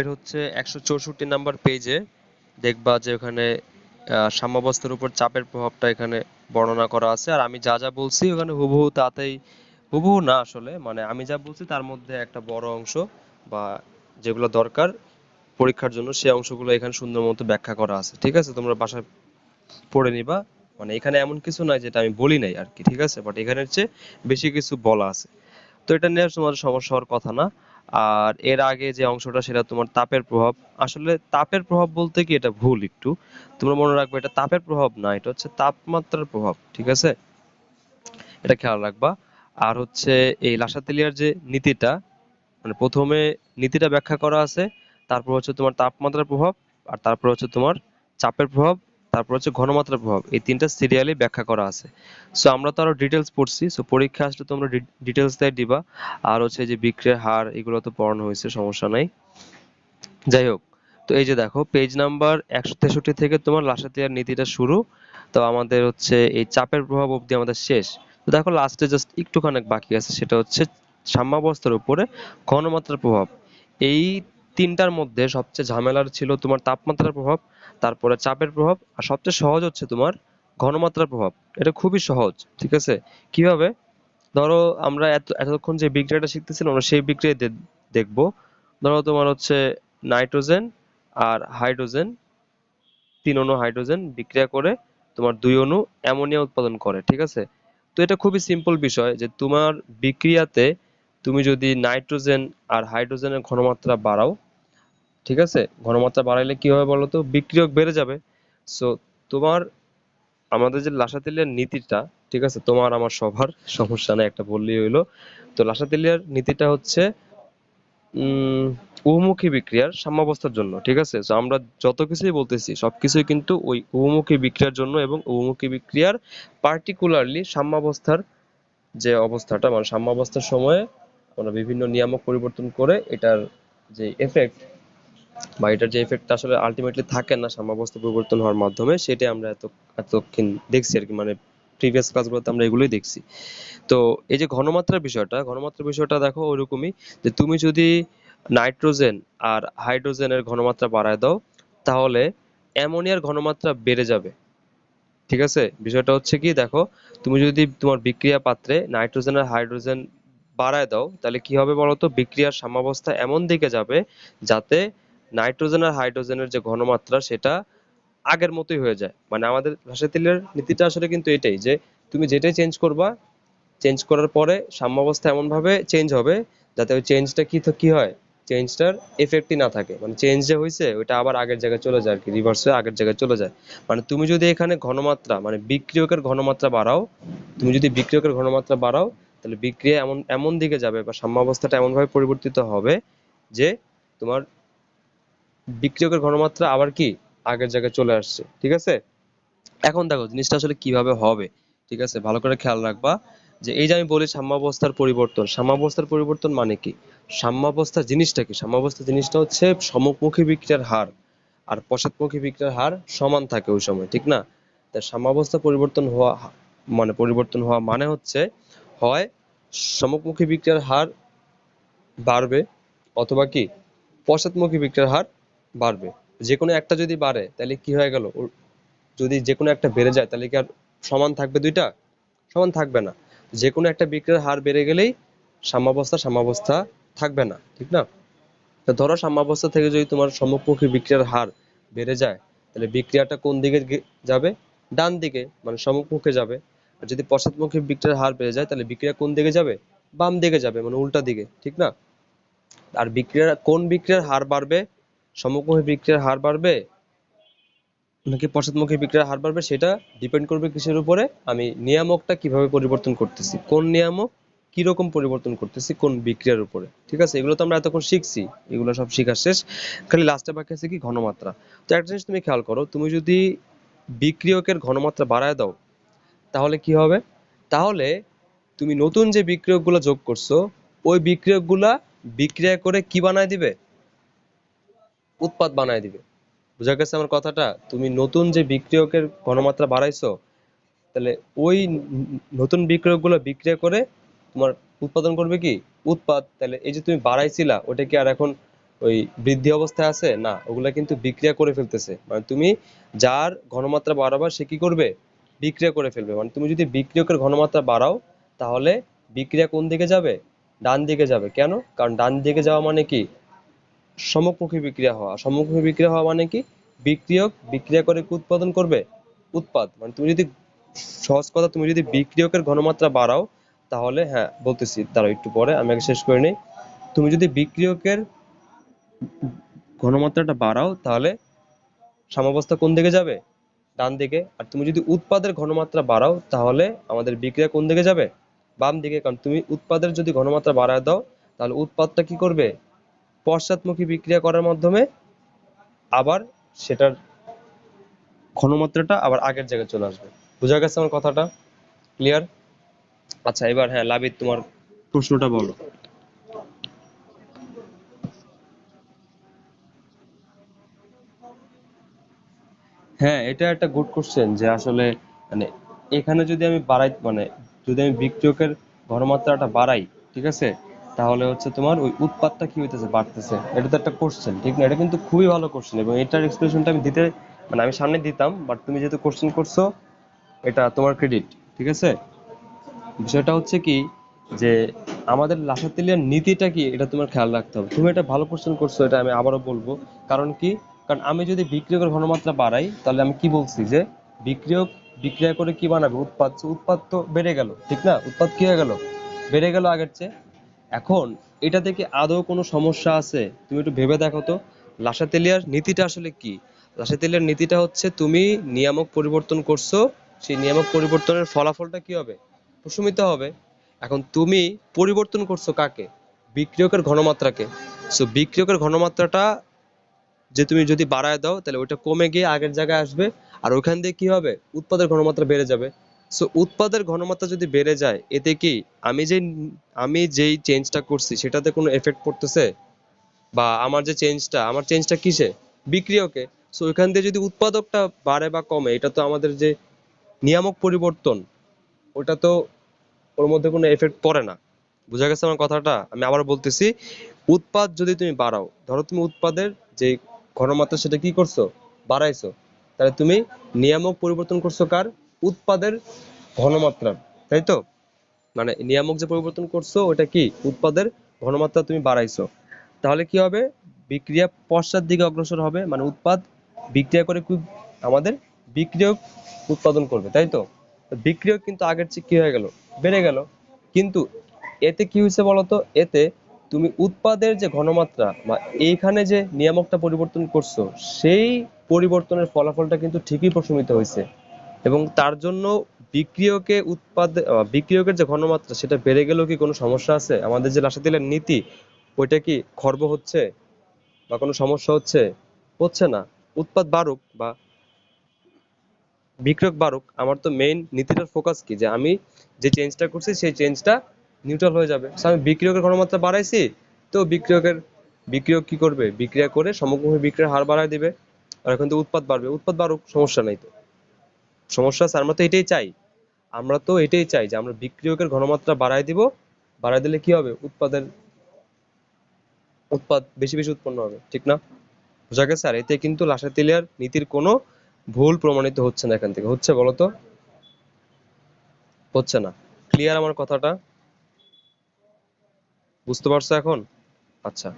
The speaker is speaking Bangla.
বইয়ের হচ্ছে 164 নাম্বার পেজে দেখবা যে ওখানে সাম্যাবস্থার উপর চাপের প্রভাবটা এখানে বর্ণনা করা আছে। আর আমি যা যা বলছি ওখানে হুবহু তাতেই, হুবহু না আসলে, মানে আমি যা বলছি তার মধ্যে একটা বড় অংশ বা যেগুলো দরকার পরীক্ষার জন্য সেই অংশগুলো এখানে সুন্দর মতো ব্যাখ্যা করা আছে। ঠিক আছে, তোমরা বাসায় পড়ে নিবা। মানে এখানে এমন কিছু নাই যেটা আমি বলি নাই আর কি, ঠিক আছে, বাট এখানের চেয়ে বেশি কিছু বলা আছে। তো এটা নিয়ে তোমার সমস্যা হওয়ার কথা না। আর এর আগে যে অংশটা সেটা তোমার তাপের প্রভাব। আসলে তাপের প্রভাব বলতে কি এটা ভুল একটু, তোমরা মনে রাখবে এটা তাপের প্রভাব না, এটা হচ্ছে তাপমাত্রার প্রভাব, ঠিক আছে, এটা খেয়াল রাখবা। আর হচ্ছে এই লাসাতেলিয়ার যে নীতিটা, মানে প্রথমে নীতিটা ব্যাখ্যা করা আছে, তারপর হচ্ছে তোমার তাপমাত্রার প্রভাব, আর তারপর হচ্ছে তোমার চাপের প্রভাব, তারপর হচ্ছে ঘনমাত্রার প্রভাব, এই তিনটা সিরিয়ালি ব্যাখ্যা করা আছে। সো আমরা তো আরো ডিটেলস পড়ছি, সো পরীক্ষা আসলে তোমরা ডিটেলস দিয়ে দিবা। আর হচ্ছে যে বিক্রিয়ার হার এগুলো তো পড়ানো হয়েছে, সমস্যা নাই। যাই হোক, তো এই যে দেখো পেজ নাম্বার 163 থেকে তোমার লাসাতিয়ার নীতিটা শুরু। তো আমাদের হচ্ছে এই চাপের প্রভাব অবধি আমাদের শেষ। তো দেখো লাস্টে জাস্ট একটুখানি বাকি আছে, সেটা হচ্ছে সাম্যাবস্থার উপরে ঘনমাত্রার প্রভাব। এই তিনটার মধ্যে সবচেয়ে ঝামেলার ছিল তোমার তাপমাত্রার প্রভাব, তারপরে চাপের প্রভাব, আর সবচেয়ে সহজ হচ্ছে তোমার ঘনমাত্রার প্রভাব। এটা খুবই সহজ, ঠিক আছে। কিভাবে? ধরো আমরা এতক্ষণ যে বিক্রিয়াটা শিখতেছিলাম আমরা সেই বিক্রিয়া দেখবো। ধরো তোমার হচ্ছে নাইট্রোজেন আর হাইড্রোজেন, 3 অণু হাইড্রোজেন বিক্রিয়া করে তোমার 2 অণু অ্যামোনিয়া উৎপাদন করে, ঠিক আছে। তো এটা খুবই সিম্পল বিষয় যে তোমার বিক্রিয়াতে তুমি যদি নাইট্রোজেন আর হাইড্রোজেনের ঘনমাত্রা বাড়াও, ঠিক আছে, ঘনমাত্রা বাড়াইলে কি হবে বলো তো, বিক্রিয়ক বেড়ে যাবে। সো তোমার, আমাদের যে লাসাতেলিয়ার নীতিটা, ঠিক আছে, তোমার আমার সবার সমস্যা নেই, একটা বললেই হইলো। তো লাসাতেলিয়ার নীতিটা হচ্ছে উম উহমুখী বিক্রিয়ার সাম্যাবস্থার জন্য, ঠিক আছে। তো আমরা যত কিছুই বলতেছি সবকিছুই কিন্তু ওই উহমুখী বিক্রিয়ার জন্য, এবং উহমুখী বিক্রিয়ার পার্টিকুলারলি সাম্যাবস্থার যে অবস্থাটা, মানে সাম্যাবস্থার সময়ে আমরা বিভিন্ন নিয়ামক পরিবর্তন করে এটার যে এফেক্ট, বা এটার যে এফেক্টটা আসলে আলটিমেটলি থাকে না সাম্যাবস্থা পরিবর্তন হওয়ার মাধ্যমে, সেটাই আমরা এতক্ষণ দেখছি আর কি, মানে প্রিভিয়াস ক্লাসগুলোতে আমরা এগুলোই দেখছি। তো এই যে ঘনমাত্রার বিষয়টা দেখো ওইরকমই, যে তুমি যদি নাইট্রোজেন আর হাইড্রোজেনের ঘনমাত্রা বাড়ায় দাও, তাহলে অ্যামোনিয়ার ঘনমাত্রা বেড়ে যাবে, ঠিক আছে। বিষয়টা হচ্ছে কি দেখো, তুমি যদি তোমার বিক্রিয়া পাত্রে নাইট্রোজেন আর হাইড্রোজেন বাড়ায় দাও, তাহলে কি হবে বলতো, বিক্রিয়ার সাম্যাবস্থা এমন দিকে যাবে যাতে নাইট্রোজেন আর হাইড্রোজেনের যে ঘনমাত্রা সেটা আগের মতোই হয়ে যায়। মানে আমাদের ভাষাতেলের নীতিটা আসলে কিন্তু এটাই, যে তুমি যেটাই চেঞ্জ করবা, চেঞ্জ করার পরে সাম্যাবস্থা এমন ভাবে চেঞ্জ হবে যাতে ওই চেঞ্জটা কি হয়, চেঞ্জটার এফেক্টই না থাকে, মানে চেঞ্জ যে হয়েছে ওইটা আবার আগের জায়গায় চলে যায় আর কি, রিভার্স হয়ে আগের জায়গায় চলে যায়। মানে তুমি যদি এখানে ঘনমাত্রা, মানে বিক্রিয়কের ঘনমাত্রা বাড়াও, তুমি যদি বিক্রিয়কের ঘনমাত্রা বাড়াও, তাহলে বিক্রিয়া এমন এমন দিকে যাবে বা সাম্যাবস্থাটা এমন ভাবে পরিবর্তিত হবে যে তোমার বিক্রিয়কের ঘনমাত্রা আবার কি আগের জায়গায় চলে আসছে, ঠিক আছে। এখন দেখো জিনিসটা আসলে কিভাবে হবে, ঠিক আছে, ভালো করে খেয়াল রাখবা। যে এই যে আমি বলি সাম্যাবস্থার পরিবর্তন, সাম্যাবস্থার পরিবর্তন মানে কি, সাম্যাবস্থা জিনিসটা কি, সাম্যাবস্থা জিনিসটা হচ্ছে সম্মুখমুখী বিক্রিয়ার হার আর পশ্চাৎমুখী বিক্রিয়ার হার সমান থাকে ওই সময়, ঠিক না। তা সাম্যাবস্থা পরিবর্তন হওয়া মানে হচ্ছে, হয় সম্মুখমুখী বিক্রিয়ার হার বাড়বে, অথবা কি পশ্চাৎমুখী বিক্রিয়ার হার বাড়বে। যে কোনো একটা যদি বাড়ে তাহলে কি হয়ে গেল, যদি যে কোনো একটা বেড়ে যায় তাহলে কি আর সমান থাকবে দুইটা? সমান থাকবে না। যে কোনো একটা বিক্রিয়ার হার বেড়ে গেলেই সাম্যাবস্থা থাকবে না, ঠিক না। তো ধরো সাম্যাবস্থা থেকে যদি তোমার সম্মুখমুখী বিক্রিয়ার হার বেড়ে যায়, তাহলে বিক্রিয়াটা কোন দিকে যাবে, ডান দিকে, মানে সম্মুখমুখে যাবে। আর যদি পশ্চাৎমুখী বিক্রিয়ার হার বেড়ে যায় তাহলে বিক্রিয়া কোন দিকে যাবে, বাম দিকে যাবে, মানে উল্টা দিকে, ঠিক না। আর কোন বিক্রিয়ার হার বাড়বে, সম্মুখমুখী বিক্রিয়ার হার বাড়বে নাকি পশ্চাৎমুখী বিক্রিয়ার হার বাড়বে, সেটা ডিপেন্ড করবে কিসের উপরে, আমি নিয়ামকটা কিভাবে পরিবর্তন করতেছি, কোন নিয়ামক কিরকম পরিবর্তন করতেছি কোন বিক্রিয়ার উপরে, ঠিক আছে। এগুলো তো আমরা এতক্ষণ শিখছি, এগুলো সব শিখা শেষ, খালি লাস্টে বাকি আছে কি ঘনমাত্রা। তো একটা জিনিস তুমি খেয়াল করো, তুমি যদি বিক্রিয়কের ঘনমাত্রা বাড়ায় দাও তাহলে কি হবে, তাহলে তুমি নতুন যে বিক্রিয়কগুলো যোগ করছো ওই বিক্রিয়কগুলা বিক্রিয়া করে কি বানায় দিবে, উৎপাদ বানায় দিবে। বুঝা গেছে আমার কথাটা? তুমি নতুন যে বিক্রিয়কের ঘনমাত্রা বাড়াইছো, তাহলে ওই নতুন বিক্রিয়কগুলো বিক্রিয়া করে তোমার উৎপাদন করবে কি, উৎপাদ। তাহলে এই যে তুমি বাড়াইছিলা ওটা কি আর এখন ওই বৃদ্ধি অবস্থায় আছে না, ওগুলা কিন্তু বিক্রিয়া করে ফেলতেছে। মানে তুমি যার ঘনমাত্রা বাড়াবা সে কি করবে, বিক্রিয়া করে ফেলবে। মানে তুমি যদি বিক্রিয়কের ঘনমাত্রা বাড়াও তাহলে বিক্রিয়া কোন দিকে যাবে, ডান দিকে যাবে। কেন? কারণ ডান দিকে যাওয়া মানে কি, সমমুখী বিক্রিয়া হওয়া। সমমুখী বিক্রিয়া হওয়া মানে কি, বিক্রিয়ক বিক্রিয়া করে কি উৎপাদন করবে, উৎপাদ। মানে তুমি যদি, সহজ কথা, তুমি যদি বিক্রিয়কের ঘনমাত্রা বাড়াও তাহলে, হ্যাঁ বলতেছি, দাঁড়াও একটু পরে, আমি আগে শেষ করে নিই। তুমি যদি বিক্রিয়কের ঘনমাত্রাটা বাড়াও তাহলে সাম্যাবস্থা কোন দিকে যাবে, ডান দিকে। আর তুমি যদি উৎপাদের ঘনমাত্রা বাড়াও তাহলে আমাদের বিক্রিয়া কোন দিকে যাবে, বাম দিকে। কারণ তুমি উৎপাদের যদি ঘনমাত্রা বাড়ায় দাও তাহলে উৎপাদটা কি করবে, পশ্চাৎমুখী বিক্রিয়া করার মাধ্যমে আবার সেটার ঘনমাত্রাটা আবার আগের জায়গায় চলে আসবে। বোঝা গেছে আমার কথাটা? ক্লিয়ার? আচ্ছা, এবার হ্যাঁ লাবিদ, তোমার প্রশ্নটা বলো। হ্যাঁ, এটা একটা গুড কোশ্চেন যে আসলে মানে এখানে যদি আমি বাড়াই, মানে যদি আমি বিক্রিয়কের ঘনমাত্রাটা বাড়াই, ঠিক আছে, তাহলে হচ্ছে তোমার ওই উৎপাদটা কি হইতেছে, বাড়তেছে। এটা তো একটা কোশ্চেন, ঠিক না? এটা কিন্তু খুবই ভালো কোশ্চেন, এবং এটার এক্সপ্লেনেশনটা আমি দিতে, মানে আমি সামনে দিতাম, বাট তুমি যেহেতু কোশ্চেন করছো, এটা তোমার ক্রেডিট, ঠিক আছে। বিষয়টা হচ্ছে কি, যে আমাদের লাসাতেলিয়ার নীতিটা কি এটা তোমার খেয়াল রাখতে হবে। তুমি এটা ভালো কোশ্চেন করছো, এটা আমি আবারও বলবো। কারণ কি, কারণ আমি যদি বিক্রিয়কের ঘনমাত্রা বাড়াই তাহলে আমি কি বলছি, যে বিক্রিয়ক বিক্রিয়া করে কি বানাবে, উৎপাদ। উৎপাদ তো বেড়ে গেল, ঠিক না? উৎপাদ কি হয়ে গেল, বেড়ে গেল আগের চেয়ে। এখন এটা থেকে আদৌ কোনো সমস্যা আছে, তুমি একটু ভেবে দেখো তো। লাসাতেলিয়ার নীতিটা আসলে কি? লাসাতেলিয়ার নীতিটা হচ্ছে, তুমি নিয়ামক পরিবর্তন করছো, সেই নিয়ামক পরিবর্তনের ফলাফলটা কি হবে, প্রশমিত হবে। এখন তুমি পরিবর্তন করছো কাকে, বিক্রিয়কের ঘনমাত্রাকে। সো বিক্রিয়কের ঘনমাত্রাটা যে তুমি যদি বাড়ায় দাও তাহলে ওইটা কমে গিয়ে আগের জায়গায় আসবে। আর ওইখান দিয়ে কি হবে, উৎপাদের ঘনমাত্রা বেড়ে যাবে। সো উৎপাদের ঘনমাত্রা যদি বেড়ে যায়, এতে কি আমি যেই চেঞ্জটা করছি সেটাতে কোনো এফেক্ট পড়তেছে? বা আমার চেঞ্জটা কিসে, বিক্রিয়কে। সো ওইখান দিয়ে যদি উৎপাদকটা বাড়ে বা কমে, এটা তো আমাদের যে নিয়ামক পরিবর্তন, ওটা তো, ওর মধ্যে কোনো এফেক্ট পড়ে না। বুঝা গেছে আমার কথাটা? আমি আবার বলতেছি, উৎপাদ যদি তুমি বাড়াও, ধরো তুমি উৎপাদের যে ঘনমাত্রা সেটা কি করছো, বাড়াইছো, তাহলে তুমি নিয়ামক পরিবর্তন করছো কার, উৎপাদের ঘনমাত্রার, তাই তো? মানে নিয়ামক যে পরিবর্তন করছো ওটা কি, উৎপাদের ঘনমাত্রা তুমি বাড়াইছো। তাহলে কি হবে, বিক্রিয়া পশ্চাৎ দিকে অগ্রসর হবে, মানে উৎপাদ বিক্রিয়া করে কি, আমাদের বিক্রিয়ক উৎপাদন করবে, তাই তো? তো বিক্রিয়ক কিন্তু আগের চেয়ে কি হয়ে গেল, বেড়ে গেল। কিন্তু এতে কি হয়েছে বলতো, এতে তুমি উৎপাদের যে ঘনমাত্রা বা এইখানে যে নিয়ামকটা পরিবর্তন করছো, সেই পরিবর্তনের ফলাফলটা কিন্তু ঠিকই প্রশমিত হয়েছে। এবং তার জন্য বিক্রিয়কের যে ঘনমাত্রা সেটা বেড়ে গেলেও কি কোনো সমস্যা আছে? আমাদের যে লাসাতিলের নীতি, ওইটা কি খর্ব হচ্ছে বা কোনো সমস্যা হচ্ছে? হচ্ছে না। উৎপাদ বাড়ুক বা বিক্রিয়ক বাড়ুক, আমার তো মেইন নীতিটার ফোকাস কি, যে আমি যে চেঞ্জটা করছি সেই চেঞ্জটা নিউট্রাল হয়ে যাবে। So, আমি বিক্রিয়কের ঘনমাত্রা বাড়াইছি, তো বিক্রিয়ক কি করবে, বিক্রিয়া করে সমগ্রভাবে বিক্রিয়ার হার বাড়ায় দিবে। আর এখন তো উৎপাদ বাড়বে, উৎপাদ বাড়ুক, সমস্যা নাই তো। সমস্যা আছে, আমরা তো এটাই চাই যে আমরা বিক্রিয়কের ঘনমাত্রা বাড়ায় দিব। বাড়ায় দিলে কি হবে, উৎপাদ বেশি বেশি উৎপন্ন হবে, ঠিক না? বোঝা গেছে? আর এতে কিন্তু লাসাতেলিয়ার নীতির কোনো ভুল প্রমাণিত হচ্ছে না। এখান থেকে হচ্ছে বলো তো, হচ্ছে না। ক্লিয়ার আমার কথাটা? বুঝতে পারছো এখন? আচ্ছা।